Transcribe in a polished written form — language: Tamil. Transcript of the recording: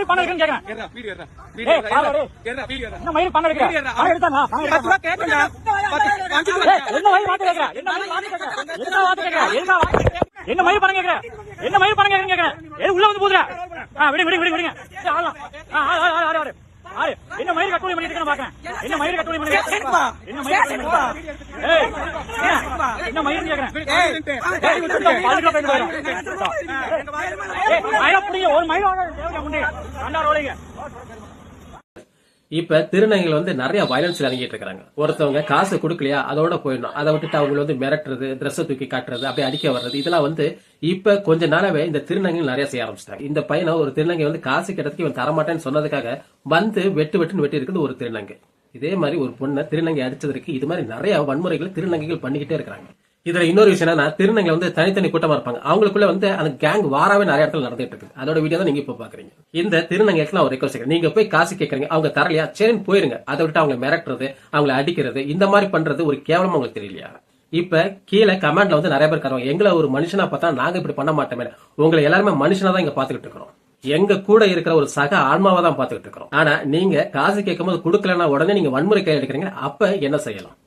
மயிறு பணம் இருக்குன்னு கேக்குறேன். என்ன மயிறு பணம் இருக்கு? என்ன மயிறு மாத்தி கேக்குறேன்? என்ன மயிறு பணம் கேக்குறேன்? என்ன மயிறு பணம் கேக்குறேன்னு கேக்குறேன். உள்ள வந்து போதுற. விடுங்க. என்ன மயிறு கட்டுரை பண்ணிட்டு இருக்கேன் பாக்குறேன். என்ன மயிறு கட்டுரை பண்ணிட்டு என்ன மயிறு கேக்குறேன். ஒரு மயிறு இப்ப திருநங்கைகள் வந்து நிறைய வயலன்ஸ் இறங்கிட்டு இருக்காங்க. ஒருத்தவங்க காசு கொடுக்கலையா அதோட போயிடணும், அதை விட்டுட்டு அவங்க வந்து மிரட்டுறது, ட்ரெஸ் தூக்கி காட்டுறது, அப்படியே அடிக்க வர்றது, இதெல்லாம் வந்து இப்ப கொஞ்ச நாளாவே இந்த திருநங்கைகள் நிறைய செய்ய ஆரம்பிச்சிட்டாங்க. இந்த பையனை ஒரு திருநங்கை வந்து காசு கிட்டத்துக்கு இவன் தரமாட்டேன்னு சொன்னதுக்காக வந்து வெட்டுன்னு வெட்டி இருக்குது ஒரு திருநங்கை. இதே மாதிரி ஒரு பொண்ணை திருநங்கை அடிச்சதற்கு இது மாதிரி நிறைய வன்முறைகளை திருநங்கைகள் பண்ணிக்கிட்டே இருக்காங்க. இதுல இன்னொரு விஷயம் என்னன்னா, திருநங்கை வந்து தனித்தனி கூட்டமா இருப்பாங்க. அவங்களுக்குள்ள வந்து அந்த கேங் வாராவே நிறைய இடத்துல நடந்துட்டு இருக்கு. அதோட வீடியோ தான் நீங்க இப்ப பாக்குறீங்க. இந்த திருநங்கைக்கு நான் ஒரு ரெக்வஸ்ட் கேட்கிறேன். நீங்க போய் காசு கேட்கறீங்க, அவங்க தரலையா சரின்னு போயிருங்க. அதை விட்டு அவங்க மிரட்டுறது, அவங்களை அடிக்கிறது, இந்த மாதிரி பண்றது ஒரு கேவலமா உங்களுக்கு தெரியலையா? இப்ப கீழே கமெண்ட்ல வந்து நிறைய பேர் கருவாங்க, எங்களை ஒரு மனுஷனா பார்த்தா நாங்க இப்படி பண்ண மாட்டோமே. உங்களை எல்லாருமே மனுஷனா தான் இங்க பாத்துக்கிட்டு இருக்கிறோம். எங்க கூட இருக்கிற ஒரு சக ஆன்மாவை தான் பாத்துக்கிட்டு இருக்கிறோம். ஆனா நீங்க காசு கேட்கும் போது கொடுக்கலன்னா உடனே நீங்க வன்முறை கையில் எடுக்கிறீங்க. அப்ப என்ன செய்யலாம்?